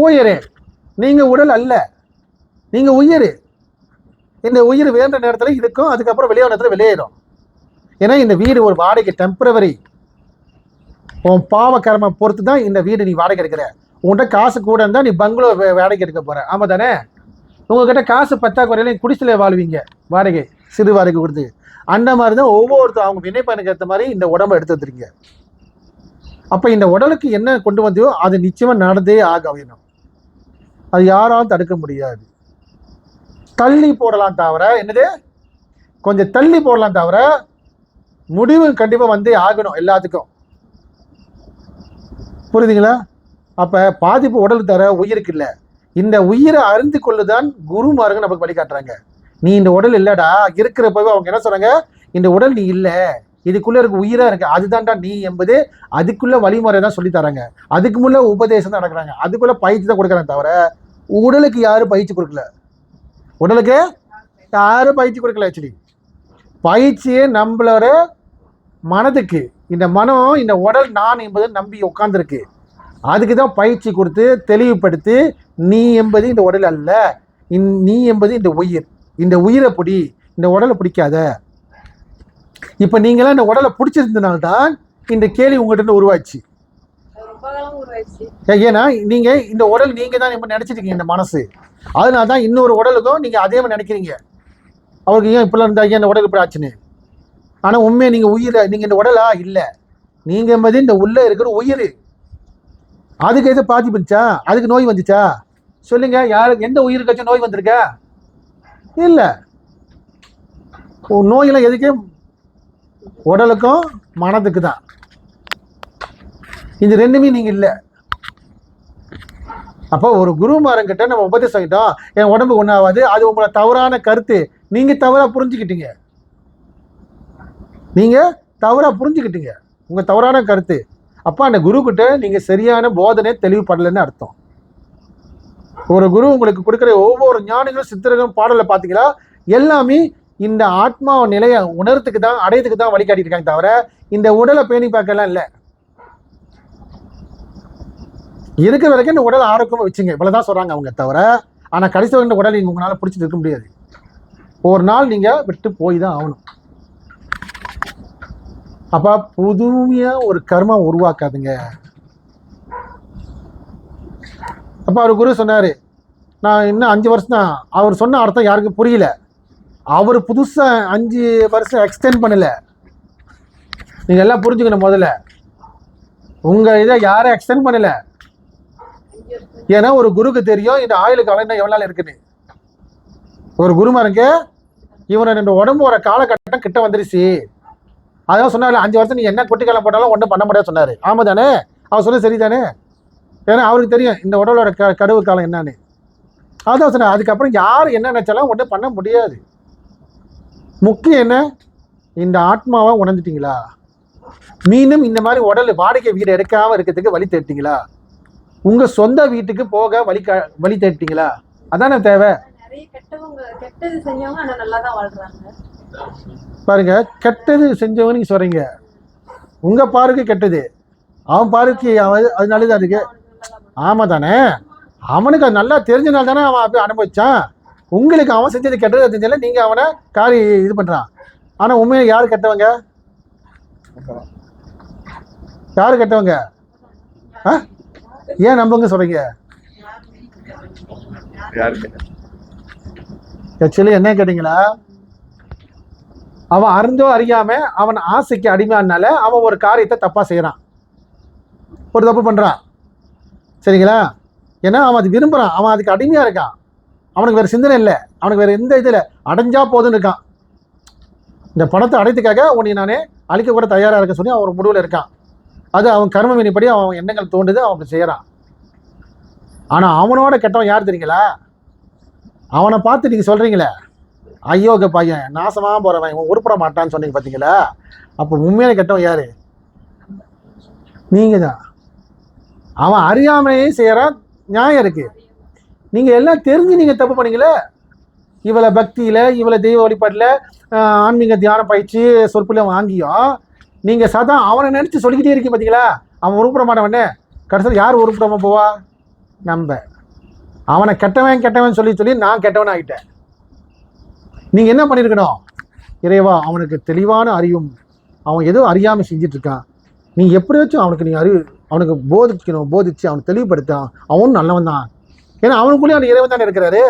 உயிர். நீங்கள் உடல் அல்ல, நீங்கள் உயிர். இந்த உயிர் வேண்ட நேரத்தில் இருக்கும், அதுக்கப்புறம் வெளியான நேரத்தில் வெளியேறும். ஏன்னா இந்த வீடு ஒரு வாடகை, டெம்பரவரி. உன் பாவ கர்ம பொறுத்து தான் இந்த வீடு நீ வாடகை எடுக்கிற. உங்கள்கிட்ட காசு கூட இருந்தால் நீ பங்களோ வாடகை எடுக்க போகிற. ஆமாம் தானே? உங்கள்கிட்ட காசு பத்தாக்குறையில குடிசையில் வாழ்வீங்க, வாடகை, சிறு வாடகை கொடுத்து. அந்த மாதிரி தான் ஒவ்வொருத்தரும் அவங்க வினைப்பயனுக்கு ஏற்ற மாதிரி இந்த உடம்பை எடுத்து வந்துருங்க. அப்போ இந்த உடலுக்கு என்ன கொண்டு வந்தியோ அது நிச்சயமாக நடந்தே ஆக வேணும். அது யாராலும் தடுக்க முடியாது. தள்ளி போடலாம் தவிர, என்னது, கொஞ்சம் தள்ளி போடலாம் தவிர முடிவு கண்டிப்பாக வந்தே ஆகணும் எல்லாத்துக்கும். புரியுதுங்களா? அப்போ பாதிப்பு உடலுக்கு தர உயிருக்கு இல்லை. இந்த உயிரை அறிந்து கொள்ளுதான் குருமார்கள் நமக்கு வழிகாட்டுறாங்க. நீ இந்த உடல் இல்லைடா, இருக்கிறப்பவே அவங்க என்ன சொல்றாங்க, இந்த உடல் நீ இல்லை, இதுக்குள்ள இருக்க உயிரா இருக்கு, அதுதான்டா நீ என்பது அதுக்குள்ள வழிமுறை தான் சொல்லி தராங்க. அதுக்கு முன்ன உபதேசம் தான் நடக்கிறாங்க, அதுக்குள்ள பயிற்சி தான் கொடுக்குறாங்க தவிர உடலுக்கு யாரும் பயிற்சி கொடுக்கல. உடலுக்கு யாரும் பயிற்சி கொடுக்கல. ஆக்சுவலி பயிற்சியே நம்மளோட மனதுக்கு. இந்த மனம் இந்த உடல் நான் என்பதை நம்பி உட்கார்ந்துருக்கு. அதுக்கு தான் பயிற்சி கொடுத்து தெளிவுபடுத்தி, நீ என்பது இந்த உடல் அல்ல, நீ என்பது இந்த உயிர். இந்த உயிரை பிடி, இந்த உடலை பிடிக்காத. இப்போ நீங்களாம் இந்த உடலை பிடிச்சிருந்தனால்தான் இந்த கேள்வி உங்கள்கிட்ட உருவாச்சு. ஏன்னா நீங்க இந்த உடல் நீங்க தான் இப்போ நினைச்சிட்டு இருக்கீங்க, இந்த மனசு. அதனால தான் இன்னொரு உடலுக்கும் நீங்க அதே மாதிரி நினைக்கிறீங்க. அவருக்கு ஏன் இப்பெல்லாம் இருந்தா இந்த உடல் இப்படி ஆச்சுன்னு. ஆனா உண்மையை நீங்க உயிரை, நீங்க இந்த உடலா இல்லை, நீங்க என்பது இந்த உள்ள இருக்கிற உயிர். அதுக்கு எது பாதிப்புச்சா, அதுக்கு நோய் வந்துச்சா சொல்லுங்க? யாருக்கு எந்த உயிருக்காச்சும் நோய் வந்திருக்கா? இல்லை. நோயெல்லாம் எதுக்கு? உடலுக்கும் மனதுக்கு தான். இது ரெண்டுமே நீங்க இல்லை. அப்போ ஒரு குருமாரங்கிட்ட நம்ம உபதேசம் ஆகிட்டோம், என் உடம்பு ஒன்றாவது, அது உங்களோட தவறான கருத்து, நீங்க தவறா புரிஞ்சுக்கிட்டீங்க. நீங்க தவறா புரிஞ்சுக்கிட்டீங்க, உங்க தவறான கருத்து. அப்போ அந்த குரு கிட்ட நீங்க சரியான போதனை தெளிவுபடலைன்னு அர்த்தம். ஒரு குரு உங்களுக்கு கொடுக்குற ஒவ்வொரு ஞானிகளும் சித்திரங்களும் பாடலை பார்த்தீங்களா, எல்லாமே இந்த ஆத்மா நிலையை உணர்றதுக்கு தான், அடையத்துக்கு தான் வழிகாட்டிட்டு இருக்காங்க தவிர இந்த உடலை பேணி பார்க்கலாம் இல்லை. இருக்கிற வரைக்கும் இந்த உடலை ஆரோக்கியமாக வச்சுங்க, இவ்வளவுதான் சொல்றாங்க அவங்க தவிர. ஆனால் கடைசி வரை இந்த உடலை உங்களால் பிடிச்சிட்டு இருக்க முடியாது. ஒரு நாள் நீங்க விட்டு போய் தான் ஆகணும். அப்ப புதுமையா ஒரு கர்மா உருவாக்காதுங்க. அப்ப அவர் குரு சொன்னாரு, நான் இன்னும் 5 வருஷம் தான். அவர் சொன்ன அர்த்தம் யாருக்கும் புரியல. அவர் புதுசா 5 வருஷம் எக்ஸ்டெண்ட் பண்ணல. நீங்க எல்லாம் புரிஞ்சுக்கணும். முதல்ல உங்க இதை யாரும் எக்ஸ்டெண்ட் பண்ணல. ஏன்னா ஒரு குருக்கு தெரியும் இந்த ஆயுள் காலம் எவ்வளவு நாள் இருக்குன்னு. ஒரு குருமாருக்கு இவனை இந்த உடம்போட காலகட்டம் கிட்ட வந்துருச்சு. அதான் சொன்னாரு, 5 வருஷம் நீ என்ன குட்டிக்காலம் போட்டாலும் ஒன்றும் பண்ண முடியாது சொன்னாரு. ஆமா தானே? அவர் சொன்ன சரிதானே? ஏன்னா அவருக்கு தெரியும் இந்த உடலோட கடுவு காலம் என்னன்னு. அதான் சொன்னார். அதுக்கப்புறம் யார் என்ன நினைச்சாலும் ஒன்றும் பண்ண முடியாது. முக்கியம் என்ன, இந்த ஆத்மாவை உணர்ந்துட்டீங்களா? மீண்டும் இந்த மாதிரி உடல் வாடகை வீடு எடுக்காம இருக்கிறதுக்கு வழி தேடிட்டீங்களா? உங்க சொந்த வீட்டுக்கு போக வழி தேடிட்டீங்களா? அதானே தேவை. பாருங்க, கெட்டது செஞ்சவங்க நீங்க சொல்றீங்க, உங்க பாருக்கு கெட்டது, அவன் பாருக்கு அது நல்லது. அதுக்கு ஆமா தானே? அவனுக்கு அது நல்லா தெரிஞ்சனால தானே அவன் அப்படி அனுபவிச்சான். உங்களுக்கு அவன் செஞ்சது கெட்டது தெரிஞ்சால நீங்க அவனை காரி இது பண்றான். ஆனா உண்மையில யாரு கெட்டவங்க? யாரு கெட்டவங்க? ஏன் நம்புங்க சொல்றீங்க? ஆக்சுவலி என்ன கேட்டீங்களா, அவன் அறிந்தோ அறியாம அவன் ஆசைக்கு அடிமையானால அவன் ஒரு காரியத்தை தப்பா செய்யறான், ஒரு தப்பு பண்றான். சரிங்களா? ஏன்னா அவன் அது விரும்புறான், அவன் அதுக்கு அடிமையா இருக்கான். அவனுக்கு வேற சிந்தனை இல்லை, அவனுக்கு வேற எந்த இதுல அடைஞ்சா போதுன்னு இருக்கான். இந்த பணத்தை அடைத்துக்காக உன்னை நானே அழிக்க கூட தயாரா இருக்க சொல்லி அவன் ஒரு முடிவுல இருக்கான். அது அவன் கர்ம வினைப்படி அவன் எண்ணங்கள் தோண்டுது, அவன் அப்படி செய்யறான். ஆனா அவனோட கெட்டவன் யார் தெரியுங்களா? அவனை பார்த்து நீங்க சொல்றீங்களே, ஐயோக பையன் நாசமா போறவன், இவன் உருப்பட மாட்டான்னு சொன்னீங்க பாத்தீங்களா? அப்ப உண்மையான கெட்டவன் யாரு? நீங்க தான். அவன் அறியாமையே செய்யறான், நியாயம் இருக்கு. நீங்க எல்லாம் தெரிஞ்சு நீங்க தப்பு பண்ணீங்களே. இவளை பக்தியில, இவளை தெய்வ வழிபாட்டுல, ஆன்மீக தியான பயிற்சி சொற்பொழிவு வாங்கியும் நீங்க சதா அவனை நினைச்சு சொல்லிக்கிட்டே இருக்கீங்க பாத்தீங்களா? அவன் உருப்பட மாட்டவனே. கடைசியில் யார் உருப்படாம போவா? நம்ம அவனை கெட்டவன் சொல்லி சொல்லி நான் கெட்டவன் ஆகிட்டேன். நீங்கள் என்ன பண்ணியிருக்கணும்? இறைவா, அவனுக்கு தெளிவான அறிவும், அவன் ஏதோ அறியாமல் செஞ்சிட்டு இருக்கான், நீ எப்படியாச்சும் அவனுக்கு நீ அவனுக்கு போதிச்சு அவனுக்கு தெளிவுபடுத்தான், அவனும் நல்லவன் தான். ஏன்னா அவனுக்குள்ளேயே அந்த இறைவன் தானே இருக்கிறாரு.